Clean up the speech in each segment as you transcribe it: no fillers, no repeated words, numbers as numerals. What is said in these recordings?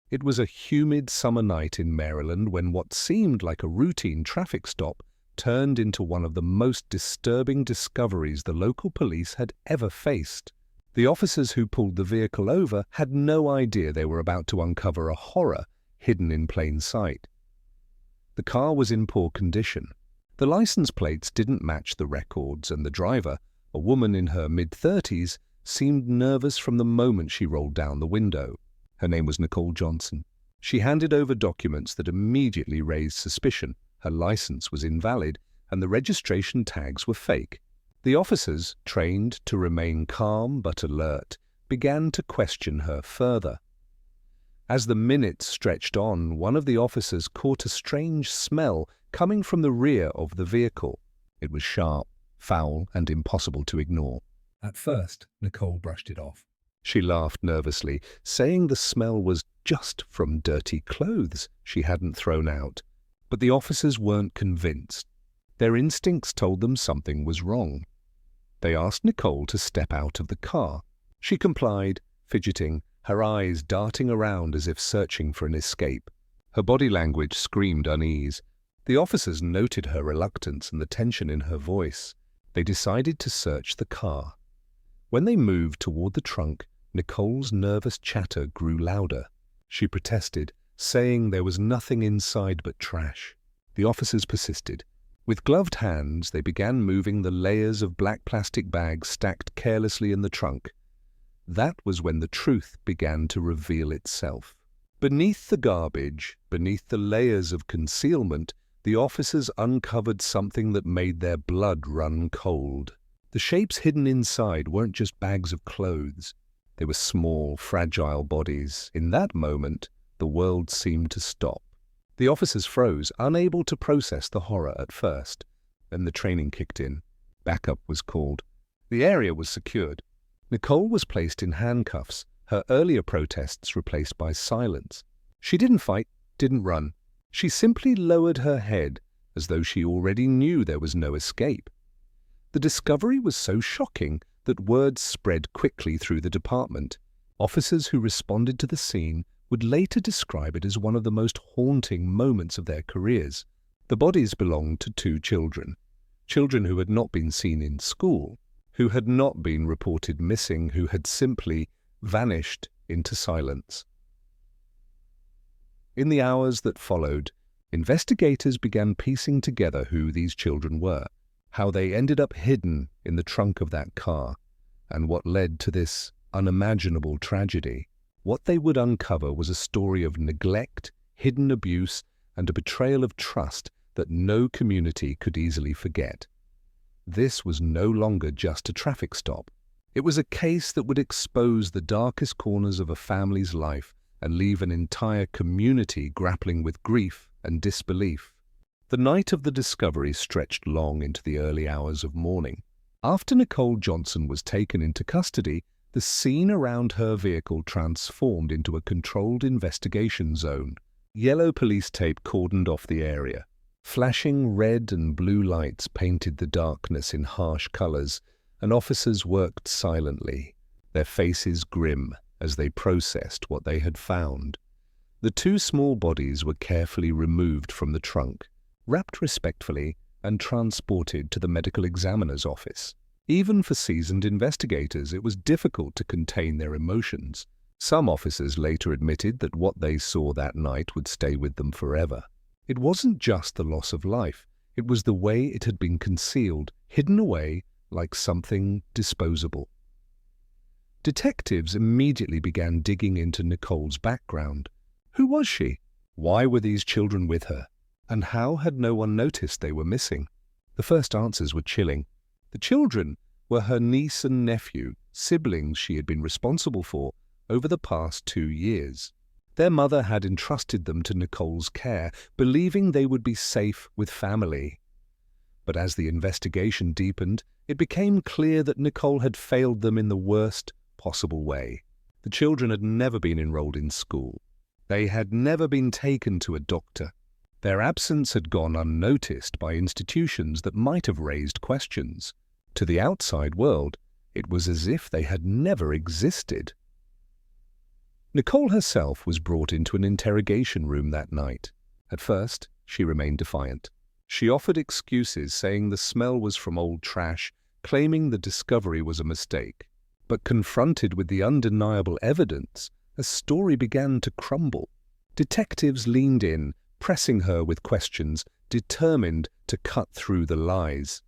It was a humid summer night in Maryland when what seemed like a routine traffic stop turned into one of the most disturbing discoveries the local police had ever faced. The officers who pulled the vehicle over had no idea they were about to uncover a horror hidden in plain sight. The car was in poor condition. The license plates didn't match the records, and the driver, a woman in her mid-30s, seemed nervous from the moment she rolled down the window. Her name was Nicole Johnson. She handed over documents that immediately raised suspicion. Her license was invalid, and the registration tags were fake. The officers, trained to remain calm but alert, began to question her further. As the minutes stretched on, one of the officers caught a strange smell coming from the rear of the vehicle. It was sharp, foul, and impossible to ignore. At first, Nicole brushed it off. She laughed nervously, saying the smell was just from dirty clothes she hadn't thrown out. But the officers weren't convinced. Their instincts told them something was wrong. They asked Nicole to step out of the car. She complied, fidgeting, her eyes darting around as if searching for an escape. Her body language screamed unease. The officers noted her reluctance and the tension in her voice. They decided to search the car. When they moved toward the trunk, Nicole's nervous chatter grew louder. She protested, saying there was nothing inside but trash. The officers persisted. With gloved hands, they began moving the layers of black plastic bags stacked carelessly in the trunk. That was when the truth began to reveal itself. Beneath the garbage, beneath the layers of concealment, the officers uncovered something that made their blood run cold. The shapes hidden inside weren't just bags of clothes. They were small, fragile bodies. In that moment, the world seemed to stop. The officers froze, unable to process the horror at first. Then the training kicked in. Backup was called. The area was secured. Nicole was placed in handcuffs, her earlier protests replaced by silence. She didn't fight, didn't run. She simply lowered her head, as though she already knew there was no escape. The discovery was so shocking that words spread quickly through the department. Officers who responded to the scene would later describe it as one of the most haunting moments of their careers. The bodies belonged to two children who had not been seen in school, who had not been reported missing, who had simply vanished into silence. In the hours that followed, investigators began piecing together who these children were, how they ended up hidden in the trunk of that car, and what led to this unimaginable tragedy. What they would uncover was a story of neglect, hidden abuse, and a betrayal of trust that no community could easily forget. This was no longer just a traffic stop. It was a case that would expose the darkest corners of a family's life and leave an entire community grappling with grief and disbelief. The night of the discovery stretched long into the early hours of morning. After Nicole Johnson was taken into custody, the scene around her vehicle transformed into a controlled investigation zone. Yellow police tape cordoned off the area. Flashing red and blue lights painted the darkness in harsh colors, and officers worked silently, their faces grim as they processed what they had found. The two small bodies were carefully removed from the trunk, wrapped respectfully, and transported to the medical examiner's office. Even for seasoned investigators, it was difficult to contain their emotions. Some officers later admitted that what they saw that night would stay with them forever. It wasn't just the loss of life, it was the way it had been concealed, hidden away like something disposable. Detectives immediately began digging into Nicole's background. Who was she? Why were these children with her? And how had no one noticed they were missing? The first answers were chilling. The children were her niece and nephew, siblings she had been responsible for over the past 2 years. Their mother had entrusted them to Nicole's care, believing they would be safe with family. But as the investigation deepened, it became clear that Nicole had failed them in the worst possible way. The children had never been enrolled in school. They had never been taken to a doctor. Their absence had gone unnoticed by institutions that might have raised questions. To the outside world, it was as if they had never existed. Nicole herself was brought into an interrogation room that night. At first, she remained defiant. She offered excuses, saying the smell was from old trash, claiming the discovery was a mistake. But confronted with the undeniable evidence, a story began to crumble. Detectives leaned in, pressing her with questions, determined to cut through the lies.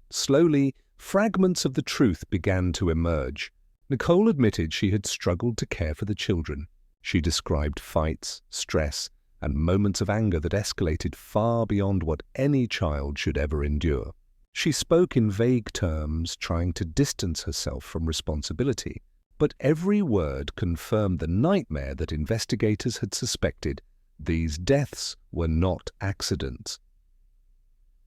Slowly, fragments of the truth began to emerge. Nicole admitted she had struggled to care for the children. She described fights, stress, and moments of anger that escalated far beyond what any child should ever endure. She spoke in vague terms, trying to distance herself from responsibility, but every word confirmed the nightmare that investigators had suspected. These deaths were not accidents.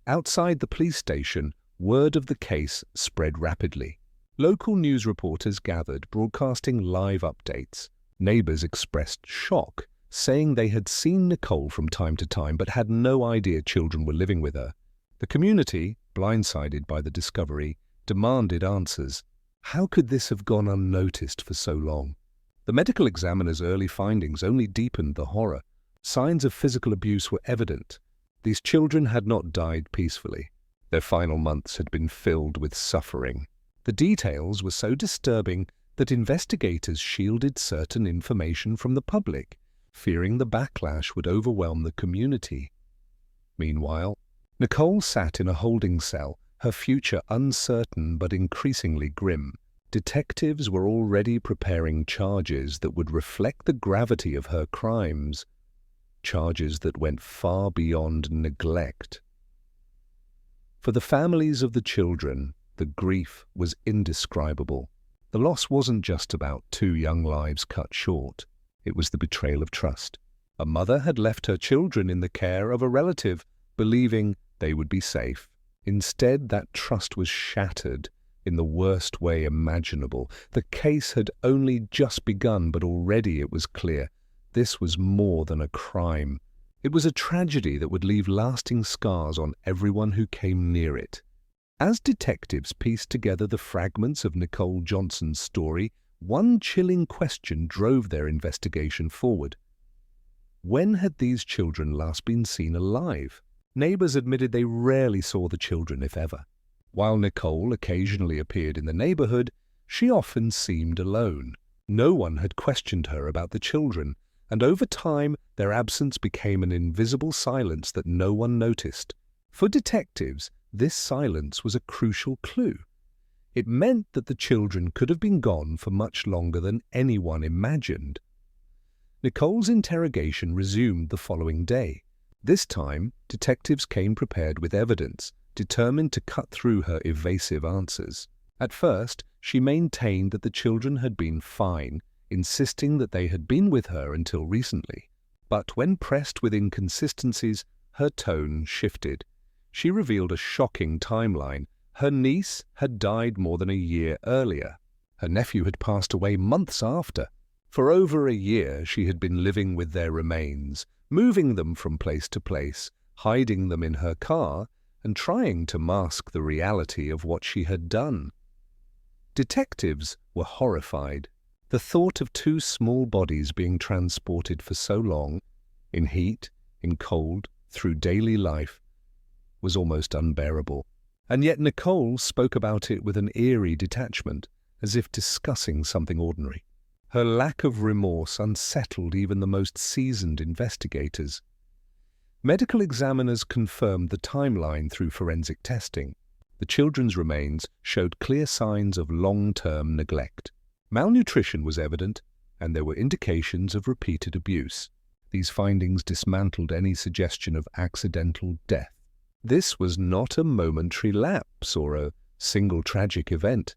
Outside the police station, word of the case spread rapidly. Local news reporters gathered, broadcasting live updates. Neighbors expressed shock, saying they had seen Nicole from time to time but had no idea children were living with her. The community, blindsided by the discovery, demanded answers. How could this have gone unnoticed for so long? The medical examiner's early findings only deepened the horror. Signs of physical abuse were evident. These children had not died peacefully. Their final months had been filled with suffering. The details were so disturbing that investigators shielded certain information from the public, fearing the backlash would overwhelm the community. Meanwhile, Nicole sat in a holding cell, her future uncertain but increasingly grim. Detectives were already preparing charges that would reflect the gravity of her crimes, charges that went far beyond neglect. For the families of the children, the grief was indescribable. The loss wasn't just about 2 young lives cut short. It was the betrayal of trust. A mother had left her children in the care of a relative, believing they would be safe. Instead, that trust was shattered in the worst way imaginable. The case had only just begun, but already it was clear this was more than a crime. It was a tragedy that would leave lasting scars on everyone who came near it. As detectives pieced together the fragments of Nicole Johnson's story, one chilling question drove their investigation forward. When had these children last been seen alive? Neighbors admitted they rarely saw the children, if ever. While Nicole occasionally appeared in the neighborhood, she often seemed alone. No one had questioned her about the children, and over time their absence became an invisible silence that no one noticed. For detectives, this silence was a crucial clue. It meant that the children could have been gone for much longer than anyone imagined. Nicole's interrogation resumed the following day. This time, detectives came prepared with evidence, determined to cut through her evasive answers. At first, she maintained that the children had been fine, insisting that they had been with her until recently. But when pressed with inconsistencies, her tone shifted. She revealed a shocking timeline. Her niece had died more than a year earlier. Her nephew had passed away months after. For over a year, she had been living with their remains, moving them from place to place, hiding them in her car, and trying to mask the reality of what she had done. Detectives were horrified. The thought of 2 small bodies being transported for so long, in heat, in cold, through daily life, was almost unbearable. And yet Nicole spoke about it with an eerie detachment, as if discussing something ordinary. Her lack of remorse unsettled even the most seasoned investigators. Medical examiners confirmed the timeline through forensic testing. The children's remains showed clear signs of long-term neglect. Malnutrition was evident, and there were indications of repeated abuse. These findings dismantled any suggestion of accidental death. This was not a momentary lapse or a single tragic event.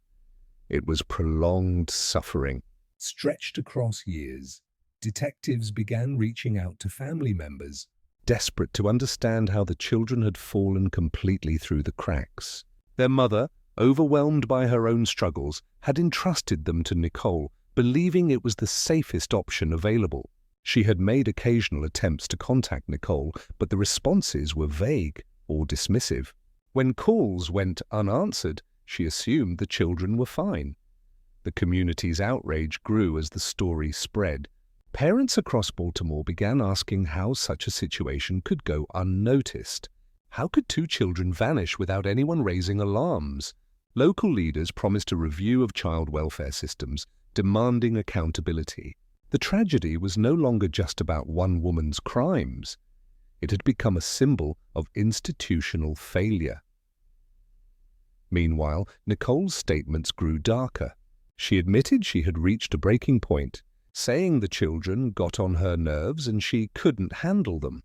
It was prolonged suffering. Stretched across years, detectives began reaching out to family members, desperate to understand how the children had fallen completely through the cracks. Their mother, overwhelmed by her own struggles, had entrusted them to Nicole, believing it was the safest option available. She had made occasional attempts to contact Nicole, but the responses were vague or dismissive. When calls went unanswered, she assumed the children were fine. The community's outrage grew as the story spread. Parents across Baltimore began asking how such a situation could go unnoticed. How could two children vanish without anyone raising alarms? Local leaders promised a review of child welfare systems, demanding accountability. The tragedy was no longer just about one woman's crimes. It had become a symbol of institutional failure. Meanwhile, Nicole's statements grew darker. She admitted she had reached a breaking point, saying the children got on her nerves and she couldn't handle them.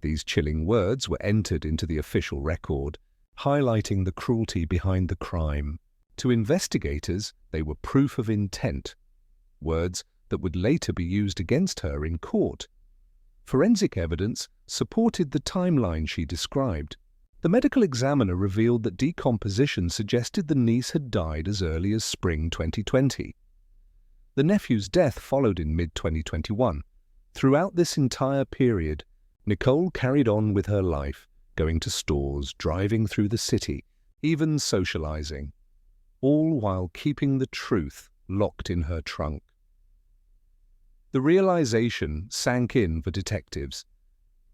These chilling words were entered into the official record, highlighting the cruelty behind the crime. To investigators, they were proof of intent, words that would later be used against her in court. Forensic evidence supported the timeline she described. The medical examiner revealed that decomposition suggested the niece had died as early as spring 2020. The nephew's death followed in mid-2021. Throughout this entire period, Nicole carried on with her life, going to stores, driving through the city, even socializing, all while keeping the truth locked in her trunk. The realization sank in for detectives.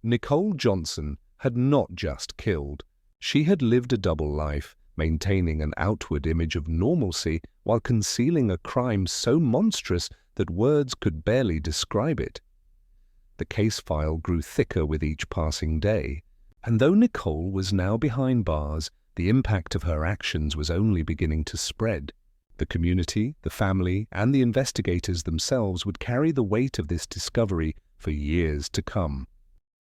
Nicole Johnson had not just killed. She had lived a double life, maintaining an outward image of normalcy while concealing a crime so monstrous that words could barely describe it. The case file grew thicker with each passing day, and though Nicole was now behind bars, the impact of her actions was only beginning to spread. The community, the family, and the investigators themselves would carry the weight of this discovery for years to come.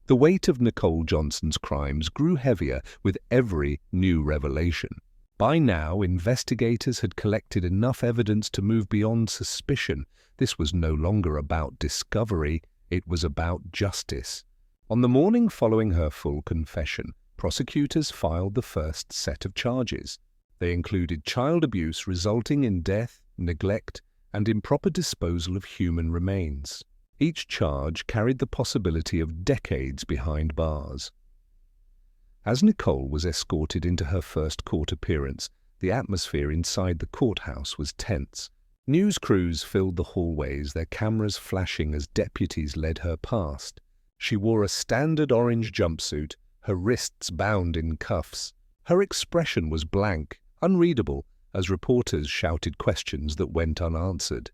The weight of Nicole Johnson's crimes grew heavier with every new revelation. By now, investigators had collected enough evidence to move beyond suspicion. This was no longer about discovery, it was about justice. On the morning following her full confession, prosecutors filed the first set of charges. They included child abuse resulting in death, neglect, and improper disposal of human remains. Each charge carried the possibility of decades behind bars. As Nicole was escorted into her first court appearance, the atmosphere inside the courthouse was tense. News crews filled the hallways, their cameras flashing as deputies led her past. She wore a standard orange jumpsuit, her wrists bound in cuffs. Her expression was blank, unreadable, as reporters shouted questions that went unanswered.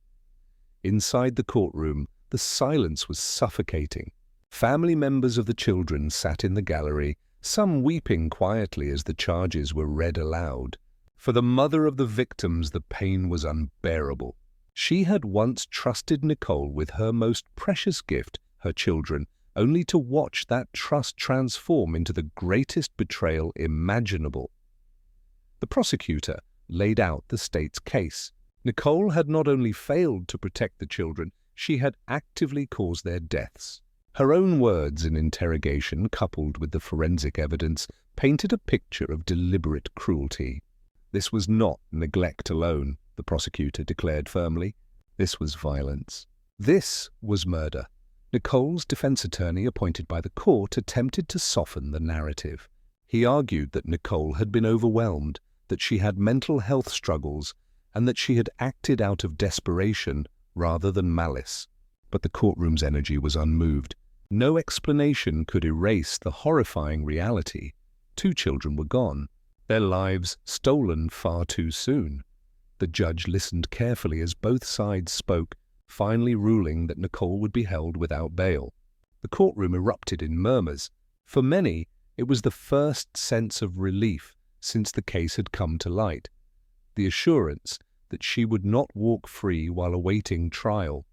Inside the courtroom, the silence was suffocating. Family members of the children sat in the gallery, some weeping quietly as the charges were read aloud. For the mother of the victims, the pain was unbearable. She had once trusted Nicole with her most precious gift, her children, only to watch that trust transform into the greatest betrayal imaginable. The prosecutor laid out the state's case. Nicole had not only failed to protect the children, she had actively caused their deaths. Her own words in interrogation, coupled with the forensic evidence, painted a picture of deliberate cruelty. This was not neglect alone, the prosecutor declared firmly. This was violence. This was murder. Nicole's defense attorney, appointed by the court, attempted to soften the narrative. He argued that Nicole had been overwhelmed, that she had mental health struggles, and that she had acted out of desperation rather than malice. But the courtroom's energy was unmoved. No explanation could erase the horrifying reality. 2 children were gone, their lives stolen far too soon. The judge listened carefully as both sides spoke, finally ruling that Nicole would be held without bail. The courtroom erupted in murmurs. For many, it was the first sense of relief since the case had come to light. The assurance that she would not walk free while awaiting trial.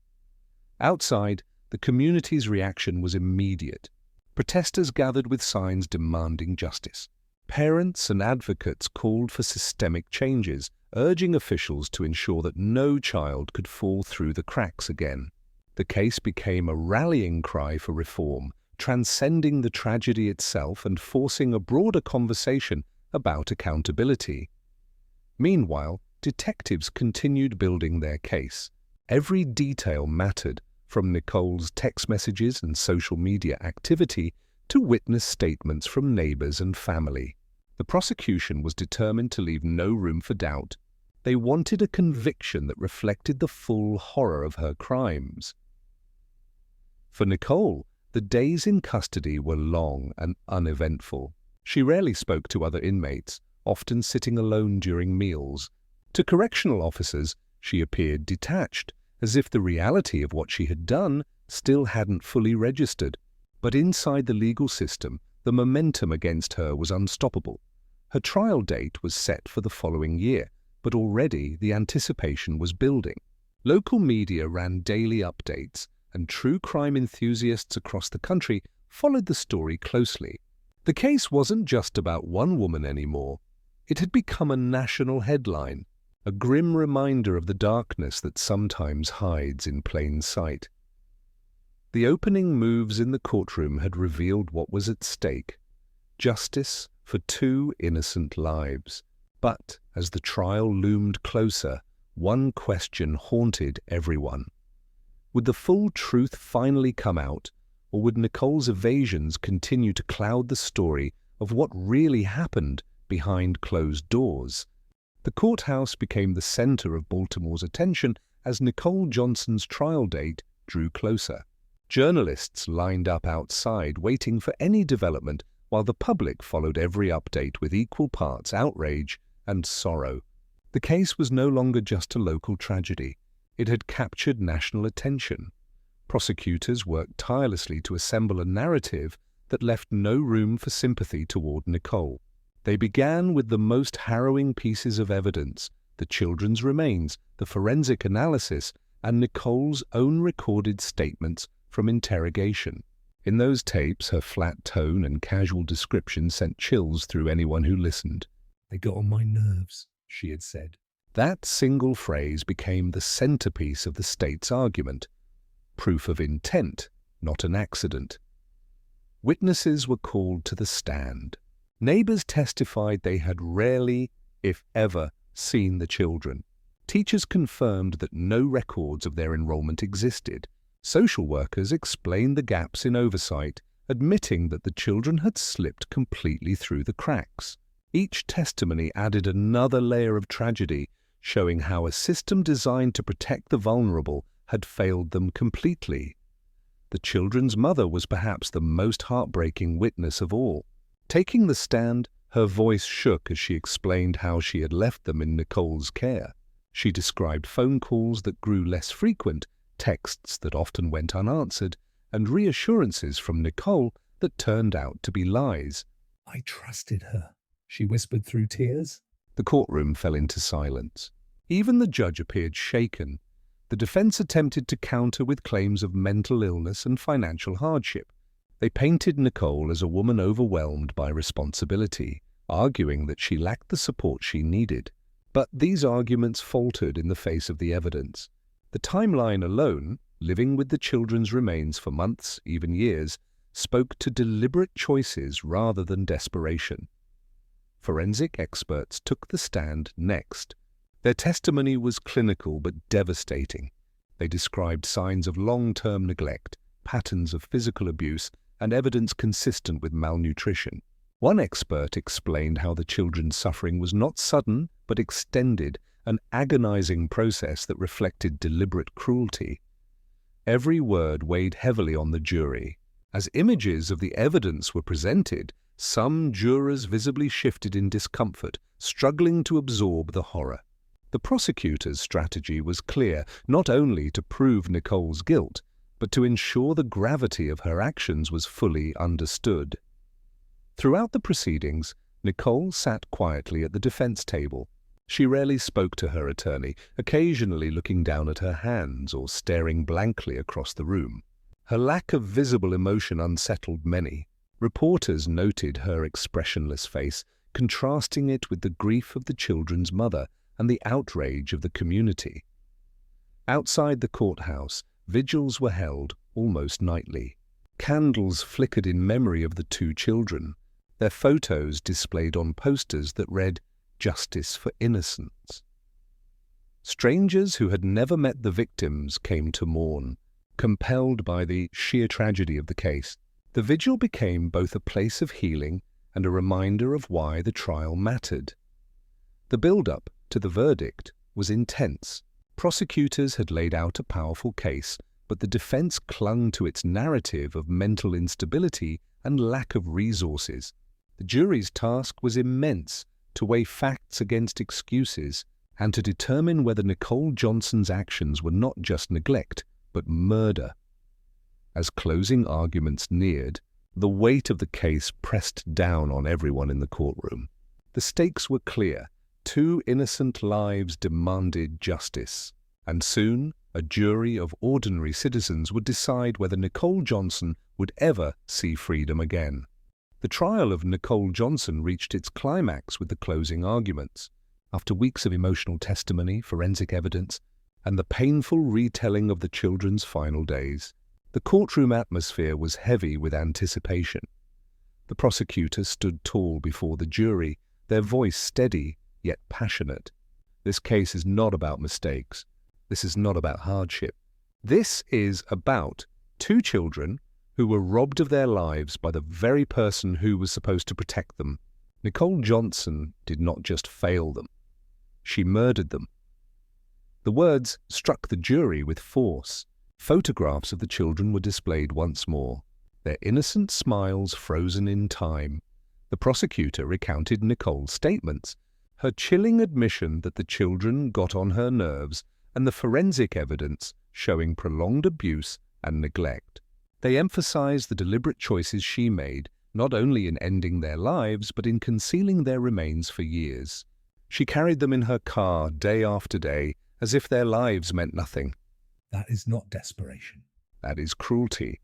Outside, the community's reaction was immediate. Protesters gathered with signs demanding justice. Parents and advocates called for systemic changes, urging officials to ensure that no child could fall through the cracks again. The case became a rallying cry for reform, transcending the tragedy itself and forcing a broader conversation about accountability. Meanwhile, detectives continued building their case. Every detail mattered, from Nicole's text messages and social media activity to witness statements from neighbors and family. The prosecution was determined to leave no room for doubt. They wanted a conviction that reflected the full horror of her crimes. For Nicole, the days in custody were long and uneventful. She rarely spoke to other inmates, often sitting alone during meals. To correctional officers, she appeared detached, as if the reality of what she had done still hadn't fully registered. But inside the legal system, the momentum against her was unstoppable. Her trial date was set for the following year, but already the anticipation was building. Local media ran daily updates, and true crime enthusiasts across the country followed the story closely. The case wasn't just about one woman anymore. It had become a national headline, a grim reminder of the darkness that sometimes hides in plain sight. The opening moves in the courtroom had revealed what was at stake: justice for two innocent lives. But as the trial loomed closer, one question haunted everyone. Would the full truth finally come out, or would Nicole's evasions continue to cloud the story of what really happened behind closed doors? The courthouse became the center of Baltimore's attention as Nicole Johnson's trial date drew closer. Journalists lined up outside, waiting for any development, while the public followed every update with equal parts outrage and sorrow. The case was no longer just a local tragedy. It had captured national attention. Prosecutors worked tirelessly to assemble a narrative that left no room for sympathy toward Nicole. They began with the most harrowing pieces of evidence: the children's remains, the forensic analysis, and Nicole's own recorded statements from interrogation. In those tapes, her flat tone and casual description sent chills through anyone who listened. "They got on my nerves," she had said. That single phrase became the centerpiece of the state's argument. Proof of intent, not an accident. Witnesses were called to the stand. Neighbors testified they had rarely, if ever, seen the children. Teachers confirmed that no records of their enrollment existed. Social workers explained the gaps in oversight, admitting that the children had slipped completely through the cracks. Each testimony added another layer of tragedy, showing how a system designed to protect the vulnerable had failed them completely. The children's mother was perhaps the most heartbreaking witness of all. Taking the stand, her voice shook as she explained how she had left them in Nicole's care. She described phone calls that grew less frequent, texts that often went unanswered, and reassurances from Nicole that turned out to be lies. "I trusted her," she whispered through tears. The courtroom fell into silence. Even the judge appeared shaken. The defense attempted to counter with claims of mental illness and financial hardship. They painted Nicole as a woman overwhelmed by responsibility, arguing that she lacked the support she needed. But these arguments faltered in the face of the evidence. The timeline alone, living with the children's remains for months, even years, spoke to deliberate choices rather than desperation. Forensic experts took the stand next. Their testimony was clinical but devastating. They described signs of long-term neglect, patterns of physical abuse, and evidence consistent with malnutrition. One expert explained how the children's suffering was not sudden but extended, an agonizing process that reflected deliberate cruelty. Every word weighed heavily on the jury. As images of the evidence were presented, some jurors visibly shifted in discomfort, struggling to absorb the horror. The prosecutor's strategy was clear, not only to prove Nicole's guilt, but to ensure the gravity of her actions was fully understood. Throughout the proceedings, Nicole sat quietly at the defense table. She rarely spoke to her attorney, occasionally looking down at her hands or staring blankly across the room. Her lack of visible emotion unsettled many. Reporters noted her expressionless face, contrasting it with the grief of the children's mother and the outrage of the community. Outside the courthouse, vigils were held almost nightly. Candles flickered in memory of the two children, their photos displayed on posters that read, "Justice for Innocence." Strangers who had never met the victims came to mourn, compelled by the sheer tragedy of the case. The vigil became both a place of healing and a reminder of why the trial mattered. The build-up to the verdict was intense. Prosecutors had laid out a powerful case, but the defense clung to its narrative of mental instability and lack of resources. The jury's task was immense: to weigh facts against excuses and to determine whether Nicole Johnson's actions were not just neglect, but murder. As closing arguments neared, the weight of the case pressed down on everyone in the courtroom. The stakes were clear. 2 innocent lives demanded justice, and soon a jury of ordinary citizens would decide whether Nicole Johnson would ever see freedom again. The trial of Nicole Johnson reached its climax with the closing arguments. After weeks of emotional testimony, forensic evidence, and the painful retelling of the children's final days, the courtroom atmosphere was heavy with anticipation. The prosecutors stood tall before the jury, their voice steady yet passionate. This case is not about mistakes. This is not about hardship. This is about 2 children who were robbed of their lives by the very person who was supposed to protect them. Nicole Johnson did not just fail them. She murdered them. The words struck the jury with force. Photographs of the children were displayed once more, their innocent smiles frozen in time. The prosecutor recounted Nicole's statements, her chilling admission that the children got on her nerves, and the forensic evidence showing prolonged abuse and neglect. They emphasized the deliberate choices she made, not only in ending their lives, but in concealing their remains for years. She carried them in her car day after day, as if their lives meant nothing. That is not desperation. That is cruelty.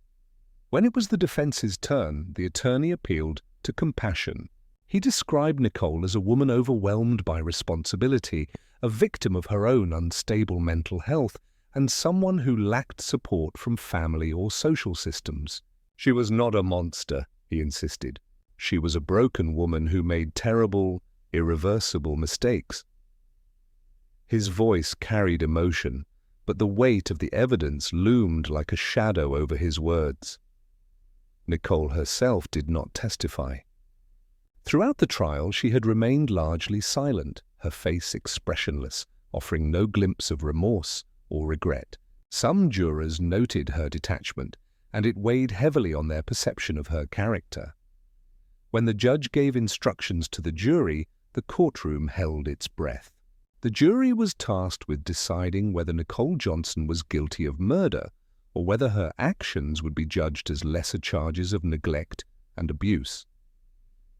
When it was the defense's turn, the attorney appealed to compassion. He described Nicole as a woman overwhelmed by responsibility, a victim of her own unstable mental health, and someone who lacked support from family or social systems. She was not a monster, he insisted. She was a broken woman who made terrible, irreversible mistakes. His voice carried emotion, but the weight of the evidence loomed like a shadow over his words. Nicole herself did not testify. Throughout the trial, she had remained largely silent, her face expressionless, offering no glimpse of remorse or regret. Some jurors noted her detachment, and it weighed heavily on their perception of her character. When the judge gave instructions to the jury, the courtroom held its breath. The jury was tasked with deciding whether Nicole Johnson was guilty of murder, or whether her actions would be judged as lesser charges of neglect and abuse.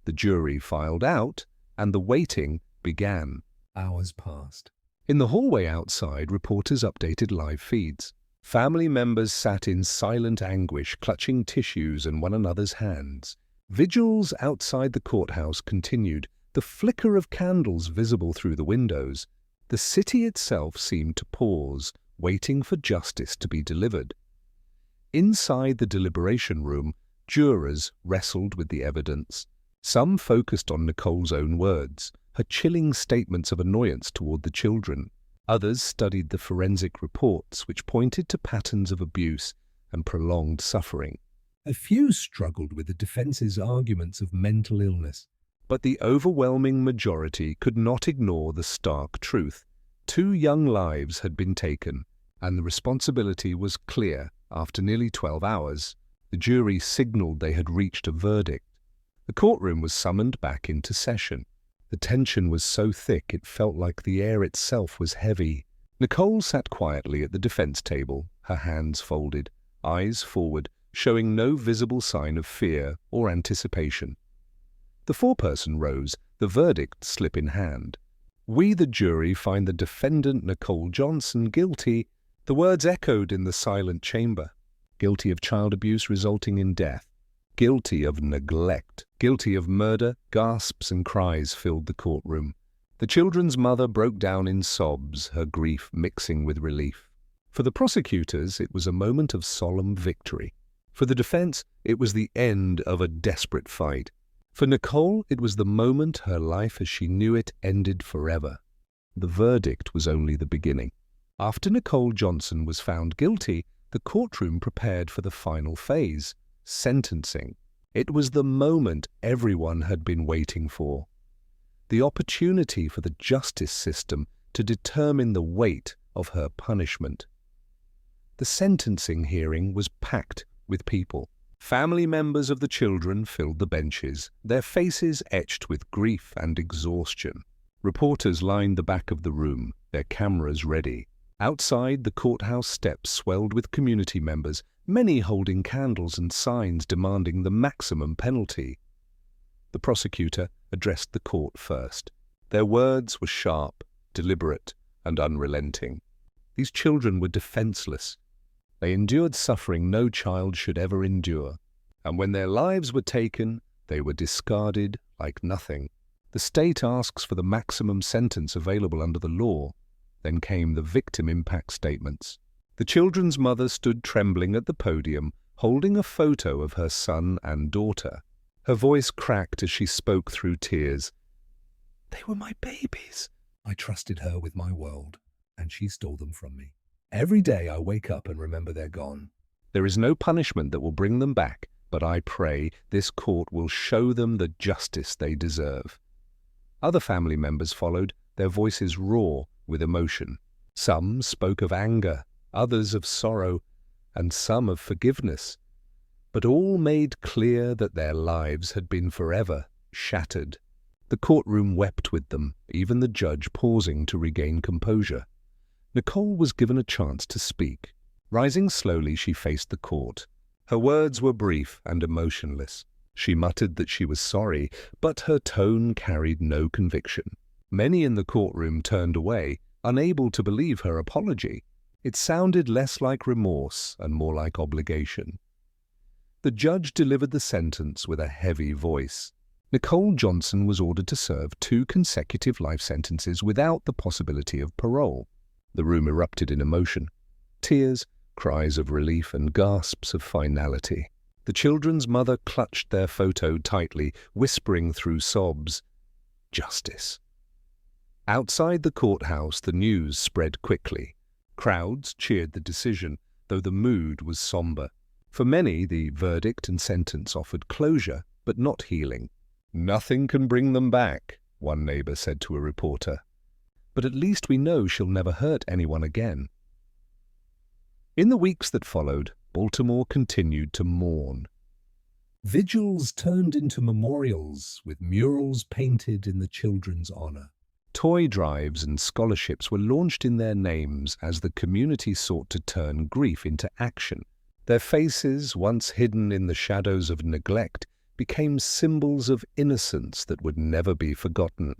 The jury filed out, and the waiting began. Hours passed. In the hallway outside, reporters updated live feeds. Family members sat in silent anguish, clutching tissues in one another's hands. Vigils outside the courthouse continued, the flicker of candles visible through the windows. The city itself seemed to pause, waiting for justice to be delivered. Inside the deliberation room, jurors wrestled with the evidence. Some focused on Nicole's own words, her chilling statements of annoyance toward the children. Others studied the forensic reports, which pointed to patterns of abuse and prolonged suffering. A few struggled with the defense's arguments of mental illness. But the overwhelming majority could not ignore the stark truth. 2 young lives had been taken, and the responsibility was clear. After nearly 12 hours, the jury signaled they had reached a verdict. The courtroom was summoned back into session. The tension was so thick it felt like the air itself was heavy. Nicole sat quietly at the defense table, her hands folded, eyes forward, showing no visible sign of fear or anticipation. The foreperson rose, the verdict slip in hand. "We, the jury, find the defendant Nicole Johnson guilty." The words echoed in the silent chamber. Guilty of child abuse resulting in death. Guilty of neglect. Guilty of murder. Gasps and cries filled the courtroom. The children's mother broke down in sobs, her grief mixing with relief. For the prosecutors, it was a moment of solemn victory. For the defense, it was the end of a desperate fight. For Nicole, it was the moment her life as she knew it ended forever. The verdict was only the beginning. After Nicole Johnson was found guilty, the courtroom prepared for the final phase, sentencing. It was the moment everyone had been waiting for. the opportunity for the justice system to determine the weight of her punishment. The sentencing hearing was packed with people. Family members of the children filled the benches, their faces etched with grief and exhaustion. Reporters lined the back of the room, their cameras ready. Outside, the courthouse steps swelled with community members, many holding candles and signs demanding the maximum penalty. The prosecutor addressed the court first. Their words were sharp, deliberate, and unrelenting. These children were defenseless. They endured suffering no child should ever endure, and when their lives were taken, they were discarded like nothing. The state asks for the maximum sentence available under the law. Then came the victim impact statements. The children's mother stood trembling at the podium, holding a photo of her son and daughter. Her voice cracked as she spoke through tears. They were my babies. I trusted her with my world, and she stole them from me. Every day I wake up and remember they're gone. There is no punishment that will bring them back, but I pray this court will show them the justice they deserve. Other family members followed, their voices raw with emotion. Some spoke of anger, others of sorrow, and some of forgiveness. But all made clear that their lives had been forever shattered. The courtroom wept with them, even the judge pausing to regain composure. Nicole was given a chance to speak. Rising slowly, she faced the court. Her words were brief and emotionless. She muttered that she was sorry, but her tone carried no conviction. Many in the courtroom turned away, unable to believe her apology. It sounded less like remorse and more like obligation. The judge delivered the sentence with a heavy voice. Nicole Johnson was ordered to serve 2 consecutive life sentences without the possibility of parole. The room erupted in emotion. Tears, cries of relief, and gasps of finality. The children's mother clutched their photo tightly, whispering through sobs, "Justice." Outside the courthouse, the news spread quickly. Crowds cheered the decision, though the mood was somber. For many, the verdict and sentence offered closure, but not healing. "Nothing can bring them back," one neighbor said to a reporter. "But at least we know she'll never hurt anyone again." In the weeks that followed, Baltimore continued to mourn. Vigils turned into memorials with murals painted in the children's honor. Toy drives and scholarships were launched in their names as the community sought to turn grief into action. Their faces, once hidden in the shadows of neglect, became symbols of innocence that would never be forgotten.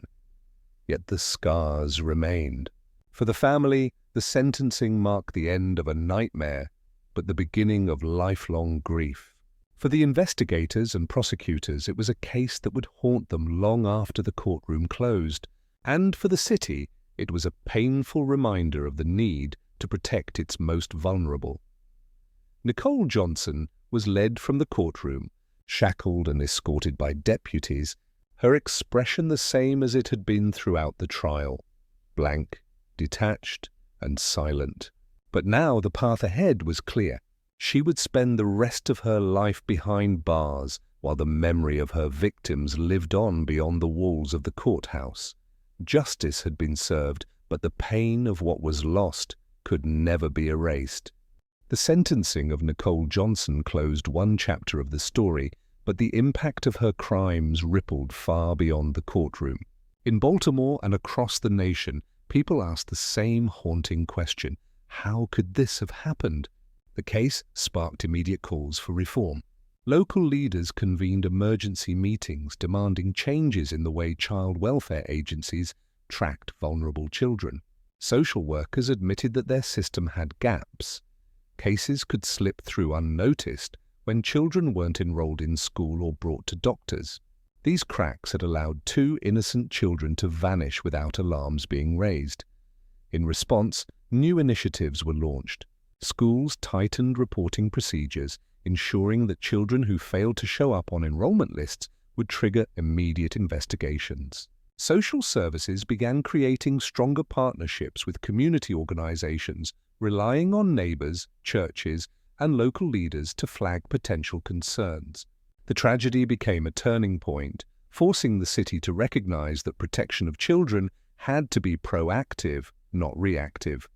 Yet the scars remained. For the family, the sentencing marked the end of a nightmare, but the beginning of lifelong grief. For the investigators and prosecutors, it was a case that would haunt them long after the courtroom closed. And for the city, it was a painful reminder of the need to protect its most vulnerable. Nicole Johnson was led from the courtroom, shackled and escorted by deputies, her expression the same as it had been throughout the trial, blank, detached, and silent. But now the path ahead was clear. She would spend the rest of her life behind bars, while the memory of her victims lived on beyond the walls of the courthouse. Justice had been served, but the pain of what was lost could never be erased. The sentencing of Nicole Johnson closed one chapter of the story, but the impact of her crimes rippled far beyond the courtroom. In Baltimore and across the nation, people asked the same haunting question: how could this have happened? The case sparked immediate calls for reform. Local leaders convened emergency meetings demanding changes in the way child welfare agencies tracked vulnerable children. Social workers admitted that their system had gaps. Cases could slip through unnoticed when children weren't enrolled in school or brought to doctors. These cracks had allowed 2 innocent children to vanish without alarms being raised. In response, new initiatives were launched. Schools tightened reporting procedures, ensuring that children who failed to show up on enrollment lists would trigger immediate investigations. Social services began creating stronger partnerships with community organizations, relying on neighbors, churches, and local leaders to flag potential concerns. The tragedy became a turning point, forcing the city to recognize that protection of children had to be proactive, not reactive.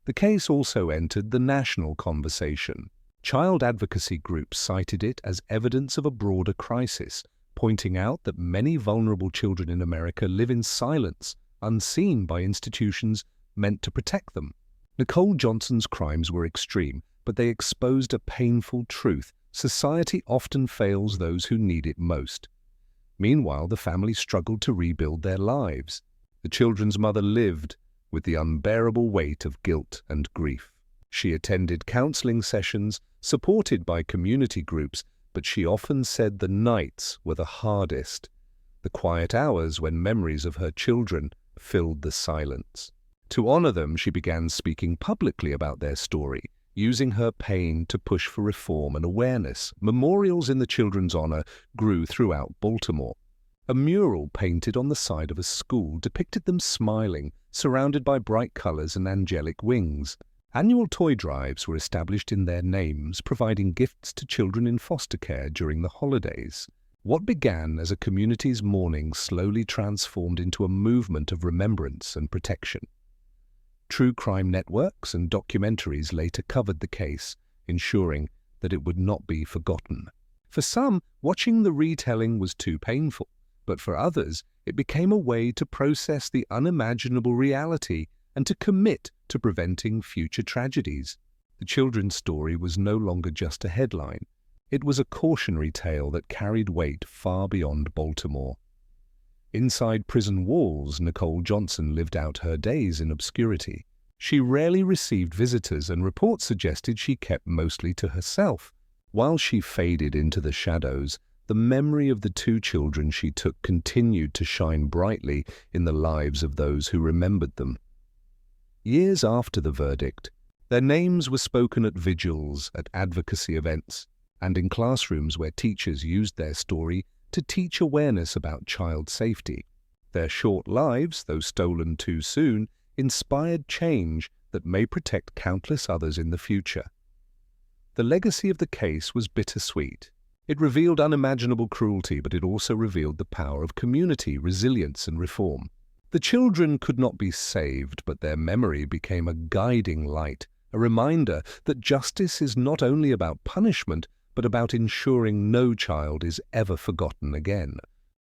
The case also entered the national conversation. Child advocacy groups cited it as evidence of a broader crisis, pointing out that many vulnerable children in America live in silence, unseen by institutions meant to protect them. Nicole Johnson's crimes were extreme, but they exposed a painful truth. Society often fails those who need it most. Meanwhile, the family struggled to rebuild their lives. The children's mother lived with the unbearable weight of guilt and grief. She attended counseling sessions, supported by community groups, but she often said the nights were the hardest, the quiet hours when memories of her children filled the silence. To honor them, she began speaking publicly about their story, using her pain to push for reform and awareness. Memorials in the children's honor grew throughout Baltimore. A mural painted on the side of a school depicted them smiling, surrounded by bright colors and angelic wings. Annual toy drives were established in their names, providing gifts to children in foster care during the holidays. What began as a community's mourning slowly transformed into a movement of remembrance and protection. True crime networks and documentaries later covered the case, ensuring that it would not be forgotten. For some, watching the retelling was too painful, but for others, it became a way to process the unimaginable reality and to commit to preventing future tragedies. The children's story was no longer just a headline. It was a cautionary tale that carried weight far beyond Baltimore. Inside prison walls, Nicole Johnson lived out her days in obscurity. She rarely received visitors, and reports suggested she kept mostly to herself. While she faded into the shadows, the memory of the two children she took continued to shine brightly in the lives of those who remembered them. Years after the verdict, their names were spoken at vigils, at advocacy events, and in classrooms where teachers used their story to teach awareness about child safety. Their short lives, though stolen too soon, inspired change that may protect countless others in the future. The legacy of the case was bittersweet. It revealed unimaginable cruelty, but it also revealed the power of community, resilience, and reform. The children could not be saved, but their memory became a guiding light, a reminder that justice is not only about punishment, but about ensuring no child is ever forgotten again.